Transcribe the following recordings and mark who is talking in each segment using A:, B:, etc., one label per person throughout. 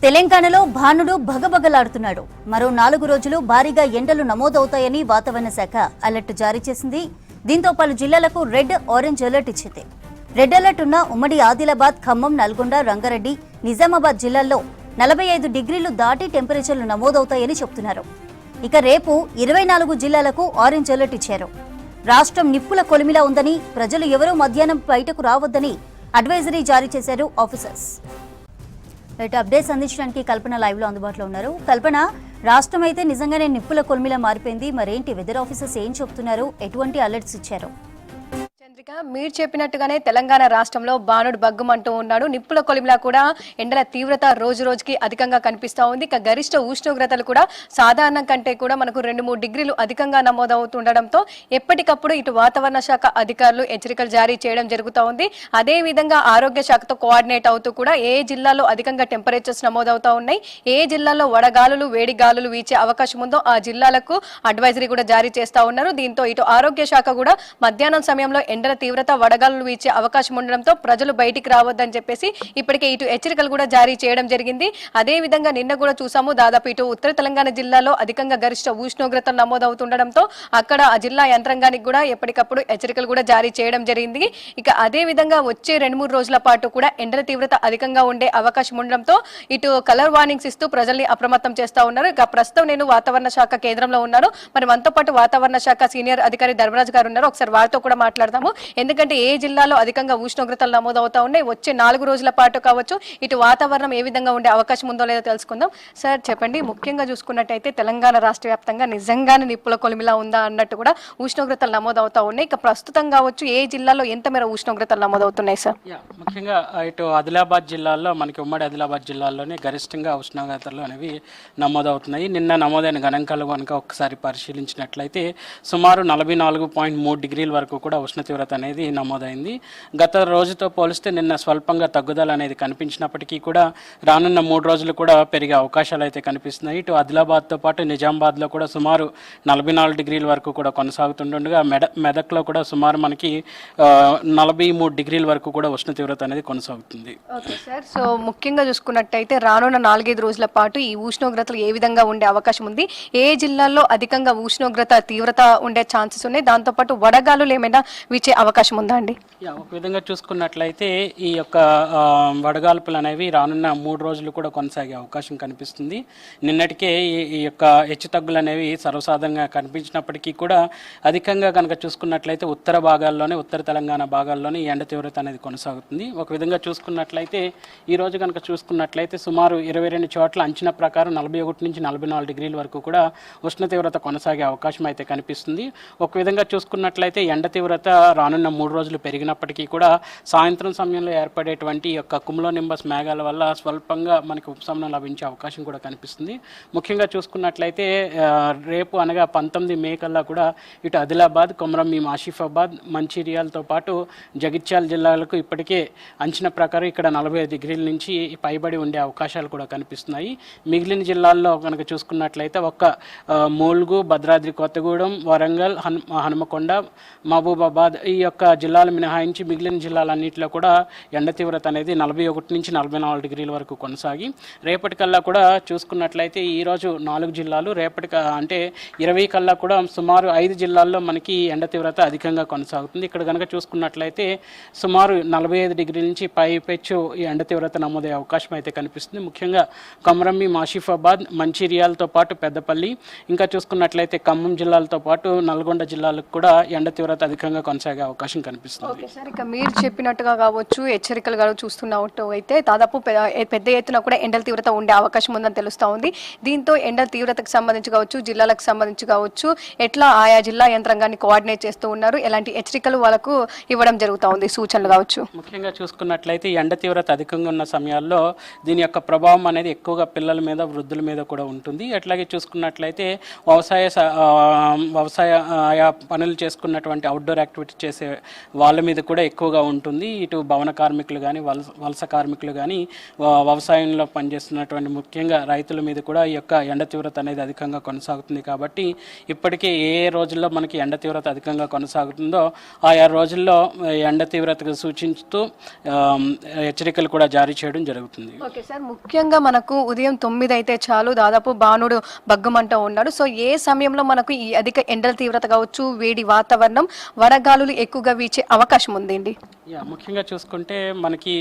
A: తెలంగాణలో భానుడు భగభగలాడుతున్నాడు. మరో 4 రోజులు భారీగా ఎండలు నమోదవుతాయని వాతావరణ శాఖ అలర్ట్ జారీ చేసింది. దీంతో పలు జిల్లాలకు రెడ్, ఆరెంజ్ అలర్ట్ ఇచ్చింది. రెడ్ అలర్ట్ ఉన్న ఉమ్మడి ఆదిలాబాద్, ఖమ్మం, నల్గొండ, రంగారెడ్డి, నిజామాబాద్ జిల్లాల్లో 45 డిగ్రీలు దాటి టెంపరేచర్లు నమోదవుతాయని చెబుతున్నారు. ఇక రేపు 24 జిల్లాలకు ఆరెంజ్ అలర్ట్ ఇచ్చారు. రాష్ట్రం నిప్పుల కొలిమిలా ఉందని, ప్రజలు ఎవరూ మధ్యాహ్నం బయటకు రావద్దని అడ్వైజరీ జారీ చేశారు ఆఫీసర్స్. అప్డేట్స్ అందించడానికి కల్పన లైవ్ లో అందుబాటులో ఉన్నారు. కల్పన, రాష్ట్రం అయితే నిజంగానే నిప్పుల కొలిమిలా మారిపోయింది. మరేంటి వెదర్ ఆఫీసర్స్ ఏం చెప్తున్నారు, ఎటువంటి అలర్ట్స్ ఇచ్చారు?
B: చంద్రిక, మీరు చెప్పినట్టుగానే తెలంగాణ రాష్ట్రంలో బాణుడు బగ్గుమంటూ ఉన్నాడు. నిప్పుల కొలిమిలా కూడా ఎండల తీవ్రత రోజు రోజుకి అధికంగా కనిపిస్తూ ఉంది. ఇక గరిష్ట ఉష్ణోగ్రతలు కూడా సాధారణం కంటే కూడా మనకు 2-3 డిగ్రీలు అధికంగా నమోదవుతుండడంతో ఎప్పటికప్పుడు ఇటు వాతావరణ శాఖ అధికారులు హెచ్చరికలు జారీ చేయడం జరుగుతూ ఉంది. అదే విధంగా ఆరోగ్య శాఖతో కోఆర్డినేట్ అవుతూ కూడా ఏ జిల్లాలో అధికంగా టెంపరేచర్స్ నమోదవుతా ఉన్నాయి, ఏ జిల్లాలో వడగాలులు, వేడి గాలులు వీచే అవకాశం ఉందో ఆ జిల్లాలకు అడ్వైజరీ కూడా జారీ చేస్తా ఉన్నారు. దీంతో ఇటు ఆరోగ్య శాఖ కూడా మధ్యాహ్నం సమయంలో ఎండల తీవ్రత, వడగాలులు వీచే అవకాశం ఉండడంతో ప్రజలు బయటికి రావద్దని చెప్పేసి ఇప్పటికే ఇటు హెచ్చరికలు కూడా జారీ చేయడం జరిగింది. అదే విధంగా నిన్న కూడా చూసాము, దాదాపు ఇటు ఉత్తర తెలంగాణ జిల్లాలో అధికంగా గరిష్ట ఉష్ణోగ్రతలు నమోదవుతుండడంతో అక్కడ ఆ జిల్లా యంత్రాంగానికి కూడా ఎప్పటికప్పుడు హెచ్చరికలు కూడా జారీ చేయడం జరిగింది. ఇక అదే విధంగా వచ్చే 2-3 రోజుల పాటు కూడా ఎండల తీవ్రత అధికంగా ఉండే అవకాశం ఉండడంతో ఇటు కలర్ వార్నింగ్స్ ఇస్తూ ప్రజల్ని అప్రమత్తం చేస్తా ఉన్నారు. ఇక ప్రస్తుతం నేను వాతావరణ శాఖ కేంద్రంలో ఉన్నాను. మరి మనతో పాటు వాతావరణ శాఖ సీనియర్ అధికారి ధర్మరాజు గారు ఉన్నారు. ఒకసారి వారితో కూడా మాట్లాడదాము. ఎందుకంటే ఏ జిల్లాలో అధికంగా ఉష్ణోగ్రతలు నమోదవుతా ఉన్నాయి, వచ్చే 4 రోజుల పాటు కావచ్చు ఇటు వాతావరణం ఏ విధంగా ఉండే అవకాశం ఉందో లేదో తెలుసుకుందాం. సార్ చెప్పండి, ముఖ్యంగా చూసుకున్నట్టయితే తెలంగాణ రాష్ట్ర వ్యాప్తంగా నిజంగానే నిప్పుల కొలిమిలా ఉందా అన్నట్టు కూడా ఉష్ణోగ్రతలు నమోదవుతా ఉన్నాయి. ఇక ప్రస్తుతం కావచ్చు ఏ జిల్లాలో ఎంత మేర ఉష్ణోగ్రతలు నమోదవుతున్నాయి సార్?
C: ముఖ్యంగా ఇటు ఆదిలాబాద్ జిల్లాలో, మనకి ఉమ్మడి ఆదిలాబాద్ జిల్లాలోనే గరిష్టంగా ఉష్ణోగ్రతలు అనేవి నమోదవుతున్నాయి. నిన్న నమోదైన గణాంకాలు కనుక ఒకసారి పరిశీలించినట్లయితే సుమారు 44.3 డిగ్రీల వరకు కూడా ఉష్ణ తీవ్రత అనేది నమోదైంది. గత రోజుతో పోలిస్తే నిన్న స్వల్పంగా తగ్గుదల అనేది కనిపించినప్పటికీ కూడా రానున్న 3 రోజులు కూడా పెరిగే అవకాశాలు అయితే కనిపిస్తున్నాయి. ఇటు ఆదిలాబాద్తో పాటు నిజామాబాద్లో కూడా సుమారు 44 డిగ్రీల వరకు కూడా కొనసాగుతుండగా మెదక్లో కూడా సుమారు మనకి 43 డిగ్రీల వరకు కూడా ఉష్ణ తీవ్రత అనేది కొనసాగుతుంది.
B: ఓకే సార్, సో ముఖ్యంగా చూసుకున్నట్టయితే రానున్న 4-5 రోజుల పాటు ఈ ఉష్ణోగ్రతలు ఏ విధంగా ఉండే అవకాశం ఉంది, ఏ జిల్లాల్లో అధికంగా ఉష్ణోగ్రత తీవ్రత ఉండే ఛాన్సెస్ ఉన్నాయి, దాంతోపాటు వడగాలులు ఏమైనా వీచే అవకాశం ఉందా అండి?
C: ఒక విధంగా చూసుకున్నట్లయితే ఈ యొక్క వడగాల్పులు అనేవి రానున్న 3 రోజులు కూడా కొనసాగే అవకాశం కనిపిస్తుంది. నిన్నటికే ఈ యొక్క హెచ్చుతగ్గులు అనేవి సర్వసాధారణంగా కనిపించినప్పటికీ కూడా అధికంగా కనుక చూసుకున్నట్లయితే ఉత్తర భాగాల్లోనే, ఉత్తర తెలంగాణ భాగాల్లోనే ఎండ తీవ్రత అనేది కొనసాగుతుంది. ఒక విధంగా చూసుకున్నట్లయితే ఈ రోజు కనుక చూసుకున్నట్లయితే సుమారు 22 చోట్ల అంచనా ప్రకారం 41 నుంచి 44 డిగ్రీల వరకు కూడా ఉష్ణ తీవ్రత కొనసాగే అవకాశం అయితే కనిపిస్తుంది. ఒక విధంగా చూసుకున్నట్లయితే ఎండ తీవ్రత రానున్న 3 రోజులు పెరిగినప్పటికీ కూడా సాయంత్రం సమయంలో ఏర్పడేటువంటి యొక్క కుములోనింబస్ మేఘాల వల్ల స్వల్పంగా మనకి ఉపశమనం లభించే అవకాశం కూడా కనిపిస్తుంది. ముఖ్యంగా చూసుకున్నట్లయితే రేపు అనగా 19 మే కల్లా కూడా ఇటు ఆదిలాబాద్, కొమరంభీం, ఆసిఫాబాద్, మంచిర్యాలతో పాటు జగిత్యాల జిల్లాలకు ఇప్పటికే అంచనా ప్రకారం ఇక్కడ 45 డిగ్రీల నుంచి పైబడి ఉండే అవకాశాలు కూడా కనిపిస్తున్నాయి. మిగిలిన జిల్లాల్లో కనుక చూసుకున్నట్లయితే ఒక్క ములుగు, భద్రాద్రి కొత్తగూడెం, వరంగల్, హనుమకొండ, మహబూబాబాద్ ఈ యొక్క జిల్లాలు మినహాయించి మిగిలిన జిల్లాలన్నింటిలో కూడా ఎండ తీవ్రత అనేది 41 నుంచి 44 డిగ్రీల వరకు కొనసాగి రేపటికల్లా కూడా చూసుకున్నట్లయితే ఈరోజు 4 జిల్లాలు, రేపటికి అంటే 20 కల్లా కూడా సుమారు 5 జిల్లాల్లో మనకి ఎండ తీవ్రత అధికంగా కొనసాగుతుంది. ఇక్కడ కనుక చూసుకున్నట్లయితే సుమారు 45 డిగ్రీల నుంచి పైపెచ్చు ఈ ఎండ తీవ్రత నమోదయ్యే అవకాశం అయితే కనిపిస్తుంది. ముఖ్యంగా కొమరంభీం, ఆసిఫాబాద్, మంచిర్యాలతో పాటు పెద్దపల్లి, ఇంకా చూసుకున్నట్లయితే ఖమ్మం జిల్లాలతో పాటు నల్గొండ జిల్లాలకు కూడా ఎండ తీవ్రత అధికంగా కొనసాగే అవకాశం కనిపిస్తుంది.
B: ఓకే సార్, ఇక మీరు చెప్పినట్టుగా కావచ్చు హెచ్చరికలు కావచ్చు చూస్తున్నట్టు అయితే దాదాపు పెద్ద ఎత్తున కూడా ఎండల తీవ్రత ఉండే అవకాశం ఉందని తెలుస్తూ ఉంది. దీంతో ఎండల తీవ్రతకు సంబంధించి కావచ్చు, జిల్లాలకు సంబంధించి కావచ్చు ఎట్లా ఆయా జిల్లా యంత్రాంగాన్ని కోఆర్డినేట్ చేస్తూ ఉన్నారు, ఎలాంటి హెచ్చరికలు వాళ్ళకు ఇవ్వడం జరుగుతూ ఉంది, సూచనలు కావచ్చు?
C: ముఖ్యంగా చూసుకున్నట్లయితే ఎండ తీవ్రత అధికంగా ఉన్న సమయాల్లో దీని యొక్క ప్రభావం అనేది ఎక్కువగా పిల్లల మీద, వృద్ధుల మీద కూడా ఉంటుంది. అట్లాగే చూసుకున్నట్లయితే వ్యవసాయ ఆయా పనులు చేసుకున్నటువంటి అవుట్డోర్ యాక్టివిటీ చేసే వాళ్ళ మీద కూడా ఎక్కువగా ఉంటుంది. ఇటు భవన కార్మికులు కానీ వలస కార్మికులు కానీ వ్యవసాయంలో పనిచేస్తున్నటువంటి ముఖ్యంగా రైతుల మీద కూడా ఈ యొక్క ఎండ తీవ్రత అనేది అధికంగా కొనసాగుతుంది. కాబట్టి ఇప్పటికే ఏ రోజుల్లో మనకి ఎండ తీవ్రత అధికంగా కొనసాగుతుందో ఆయా రోజుల్లో ఎండ తీవ్రతకు సూచిస్తూ హెచ్చరికలు కూడా జారీ చేయడం జరుగుతుంది.
B: ఓకే సార్, ముఖ్యంగా మనకు ఉదయం 9 అయితే చాలు దాదాపు బాణుడు బగ్గుమంటూ ఉన్నాడు. సో ఏ సమయంలో మనకు ఈ అధిక ఎండల తీవ్రత కావచ్చు, వేడి వాతావరణం, వడగాలులు ఎక్కువగా వీచే అవకాశం ఉందండి?
C: ముఖ్యంగా చూసుకుంటే మనకి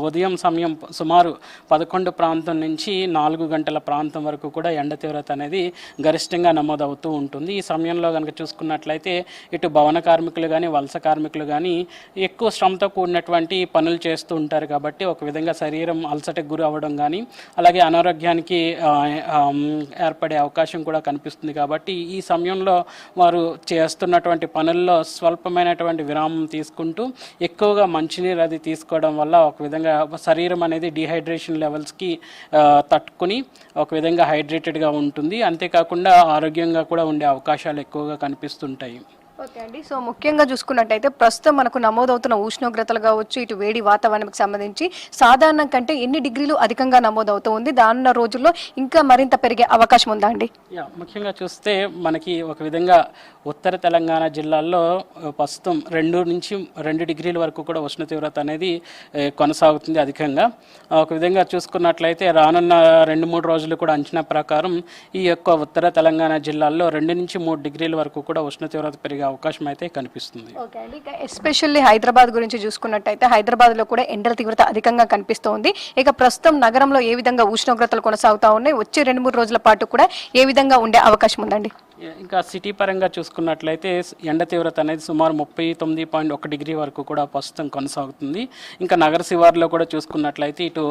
C: ఉదయం సమయం సుమారు 11 ప్రాంతం నుంచి 4 గంటల ప్రాంతం వరకు కూడా ఎండ తీవ్రత అనేది గరిష్టంగా నమోదవుతూ ఉంటుంది. ఈ సమయంలో కనుక చూసుకున్నట్లయితే ఇటు భవన కార్మికులు కానీ వలస కార్మికులు కానీ ఎక్కువ శ్రమతో కూడినటువంటి పనులు చేస్తూ ఉంటారు. కాబట్టి ఒక విధంగా శరీరం అలసటకు గురి అవ్వడం కానీ అలాగే అనారోగ్యానికి ఏర్పడే అవకాశం కూడా కనిపిస్తుంది. కాబట్టి ఈ సమయంలో వారు చేస్తున్నటువంటి పనుల్లో స్వల్పమైనటువంటి విరామం తీసుకుంటూ ఎక్కువగా మంచినీరు అది తీసుకోవడం వల్ల ఒక విధంగా శరీరం అనేది డిహైడ్రేషన్ లెవెల్స్కి తట్టుకుని ఒక విధంగా హైడ్రేటెడ్గా ఉంటుంది. అంతేకాకుండా ఆరోగ్యంగా కూడా ఉండే అవకాశాలు ఎక్కువగా కనిపిస్తుంటాయి.
B: ఓకే అండి, సో ముఖ్యంగా చూసుకున్నట్టయితే ప్రస్తుతం మనకు నమోదవుతున్న ఉష్ణోగ్రతలు కావచ్చు, ఇటు వేడి వాతావరణానికి సంబంధించి సాధారణం కంటే ఎన్ని డిగ్రీలు అధికంగా నమోదవుతూ ఉంది? దానిన్న రోజుల్లో ఇంకా మరింత పెరిగే అవకాశం ఉందా అండి?
C: ముఖ్యంగా చూస్తే మనకి ఒక విధంగా ఉత్తర తెలంగాణ జిల్లాల్లో ప్రస్తుతం 2 డిగ్రీల వరకు కూడా ఉష్ణ తీవ్రత అనేది కొనసాగుతుంది అధికంగా. ఒక విధంగా చూసుకున్నట్లయితే రానున్న 2-3 రోజులు కూడా అంచనా ప్రకారం ఈ యొక్క ఉత్తర తెలంగాణ జిల్లాల్లో 2 నుంచి 3 డిగ్రీల వరకు కూడా ఉష్ణ తీవ్రత పెరిగే అవకాశం అయితే కనిపిస్తుంది.
B: ఓకే అండి, ఇక ఎస్పెషల్లీ హైదరాబాద్ గురించి చూసుకున్నట్టయితే హైదరాబాద్లో కూడా ఎండల తీవ్రత అధికంగా కనిపిస్తోంది. ఇక ప్రస్తుతం నగరంలో ఏ విధంగా ఉష్ణోగ్రతలు కొనసాగుతూ ఉన్నాయి, వచ్చే 2-3 రోజుల పాటు కూడా ఏ విధంగా ఉండే అవకాశం ఉందండి?
C: ఇంకా సిటీ పరంగా చూసుకున్నట్లయితే ఎండ తీవ్రత అనేది సుమారు 39.1 డిగ్రీ వరకు కూడా ప్రస్తుతం కొనసాగుతుంది. ఇంకా నగర శివార్లో కూడా చూసుకున్నట్లయితే ఇటు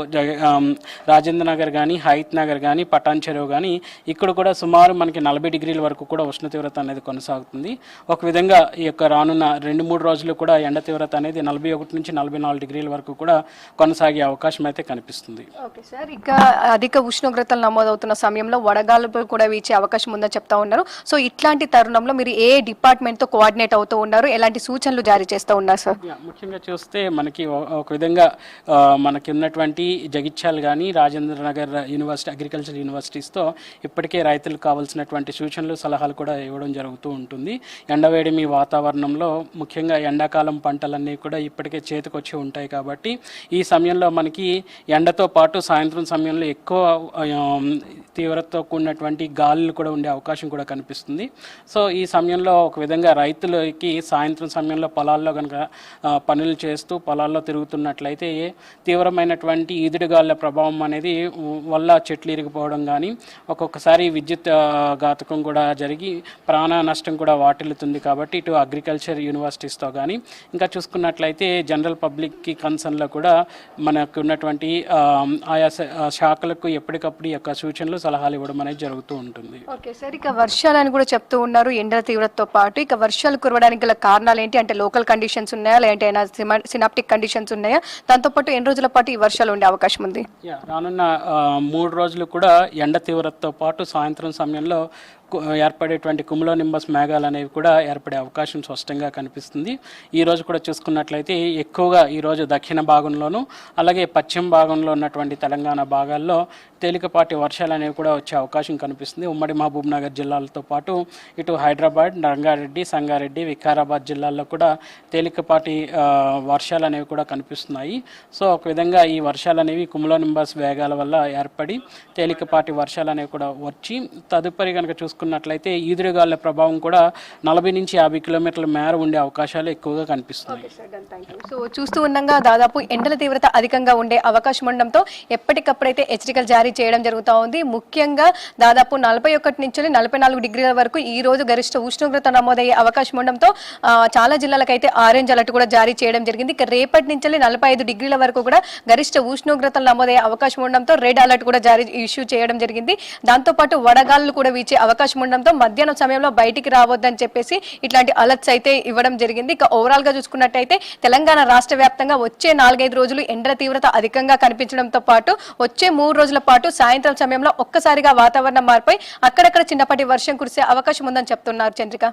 C: రాజేంద్ర నగర్ కానీ, హైత్ నగర్ కానీ, పటాన్ చెరువు కానీ ఇక్కడ కూడా సుమారు మనకి 40 డిగ్రీల వరకు కూడా ఉష్ణ తీవ్రత అనేది కొనసాగుతుంది. ఒక విధంగా ఈ యొక్క రానున్న 2-3 రోజులు కూడా ఎండ తీవ్రత అనేది 41 నుంచి 44 డిగ్రీల వరకు కూడా కొనసాగే అవకాశం అయితే కనిపిస్తుంది.
B: ఓకే సార్, ఇక అధిక ఉష్ణోగ్రతలు నమోదవుతున్న సమయంలో వడగాలులు కూడా వీచే అవకాశం ఉందని చెప్తా ఉన్నారు. సో ఇట్లాంటి తరుణంలో మీరు ఏ డిపార్ట్మెంట్తో కోఆర్డినేట్ అవుతూ ఉన్నారు, ఎలాంటి సూచనలు జారీ చేస్తూ ఉన్నారు సార్?
C: ముఖ్యంగా చూస్తే మనకి ఒక విధంగా మనకి ఉన్నటువంటి జగిత్యాల కానీ, రాజేంద్ర నగర్ యూనివర్సిటీ, అగ్రికల్చర్ యూనివర్సిటీస్తో ఇప్పటికే రైతులకు కావాల్సినటువంటి సూచనలు, సలహాలు కూడా ఇవ్వడం జరుగుతూ ఉంటుంది. ఎండవేడిమి వాతావరణంలో ముఖ్యంగా ఎండాకాలం పంటలన్నీ కూడా ఇప్పటికే చేతికొచ్చి ఉంటాయి. కాబట్టి ఈ సమయంలో మనకి ఎండతో పాటు సాయంత్రం సమయంలో ఎక్కువ తీవ్రతతో కూడినటువంటి గాలులు కూడా ఉండే అవకాశం కూడా కనిపిస్తుంది. సో ఈ సమయంలో ఒక విధంగా రైతులకి సాయంత్రం సమయంలో పొలాల్లో కనుక పనులు చేస్తూ పొలాల్లో తిరుగుతున్నట్లయితే తీవ్రమైనటువంటి ఈదుడుగాళ్ళ ప్రభావం అనేది వల్ల చెట్లు ఇరిగిపోవడం కానీ, ఒక్కొక్కసారి విద్యుత్ ఘాతకం కూడా జరిగి ప్రాణ నష్టం కూడా వాటిల్లుతుంది. కాబట్టి ఇటు అగ్రికల్చర్ యూనివర్సిటీస్తో కానీ ఇంకా చూసుకున్నట్లయితే జనరల్ పబ్లిక్కి కన్సర్న్లో కూడా మనకు ఉన్నటువంటి ఆయా శాఖలకు ఎప్పటికప్పుడు యొక్క సూచనలు, సలహాలు ఇవ్వడం అనేది జరుగుతూ ఉంటుంది.
B: ఓకే సార్, ఇక వర్షాలని కూడా చెప్తూ ఉన్నారు ఎండల తీవ్రతతో పాటు. ఇక వర్షాలు కురవడానికి గల కారణాలు ఏంటి? అంటే లోకల్ కండిషన్స్ ఉన్నాయా, లేదంటే సినాప్టిక్ కండిషన్స్ ఉన్నాయా? దాంతోపాటు ఎన్ని రోజుల పాటు ఈ వర్షాలు ఉండే అవకాశం ఉంది?
C: రానున్న 3 రోజులు కూడా ఎండ తీవ్రతతో పాటు సాయంత్రం సమయంలో ఏర్పడేటువంటి కుములోనింబస్ మేఘాలు అనేవి కూడా ఏర్పడే అవకాశం స్పష్టంగా కనిపిస్తుంది. ఈరోజు కూడా చూసుకున్నట్లయితే ఎక్కువగా ఈరోజు దక్షిణ భాగంలోనూ అలాగే పశ్చిమ భాగంలో ఉన్నటువంటి తెలంగాణ భాగాల్లో తేలికపాటి వర్షాలు అనేవి కూడా వచ్చే అవకాశం కనిపిస్తుంది. ఉమ్మడి మహబూబ్ నగర్ జిల్లాలతో పాటు ఇటు హైదరాబాద్, రంగారెడ్డి, సంగారెడ్డి, వికారాబాద్ జిల్లాల్లో కూడా తేలికపాటి వర్షాలు అనేవి కూడా కనిపిస్తున్నాయి. సో ఒక విధంగా ఈ వర్షాలు అనేవి కుములోనింబస్ వేగాల వల్ల ఏర్పడి తేలికపాటి వర్షాలు అనేవి కూడా వచ్చి తదుపరి కనుక చూసుకున్నట్లయితే ఈదురుగాళ్ల ప్రభావం కూడా 40 నుంచి 50 కిలోమీటర్ల మేర ఉండే అవకాశాలు ఎక్కువగా కనిపిస్తున్నాయి.
B: సో చూస్తూ ఉండగా దాదాపు ఎండల తీవ్రత అధికంగా ఉండే అవకాశం ఉండడంతో ఎప్పటికప్పుడైతే హెచ్చరికలు జారీ చేయడం జరుగుతూ ఉంది. ముఖ్యంగా దాదాపు 41 నుంచి 44 డిగ్రీల వరకు ఈ రోజు గరిష్ట ఉష్ణోగ్రత నమోదయ్యే అవకాశం ఉండడంతో చాలా జిల్లాలకైతే ఆరెంజ్ అలర్ట్ కూడా జారీ చేయడం జరిగింది. ఇక రేపటి నుంచి 45 డిగ్రీల వరకు కూడా గరిష్ట ఉష్ణోగ్రతలు నమోదయ్యే అవకాశం ఉండడంతో రెడ్ అలర్ట్ కూడా ఇష్యూ చేయడం జరిగింది. దాంతోపాటు వడగాళ్ళు కూడా వీచే అవకాశం ఉండడంతో మధ్యాహ్నం సమయంలో బయటికి రావద్దని చెప్పేసి ఇట్లాంటి అలర్ట్స్ అయితే ఇవ్వడం జరిగింది. ఇక ఓవరాల్ గా చూసుకున్నట్టయితే తెలంగాణ రాష్ట్ర వ్యాప్తంగా వచ్చే 4-5 రోజులు ఎండల తీవ్రత అధికంగా కనిపించడంతో పాటు వచ్చే 3 రోజుల పాటు సాయంత్రం సమయంలో ఒక్కసారిగా వాతావరణం మారిపోయి అక్కడక్కడ చిన్నపాటి వర్షం కురిసే అవకాశం ఉందని చెప్తున్నారు చంద్రిక.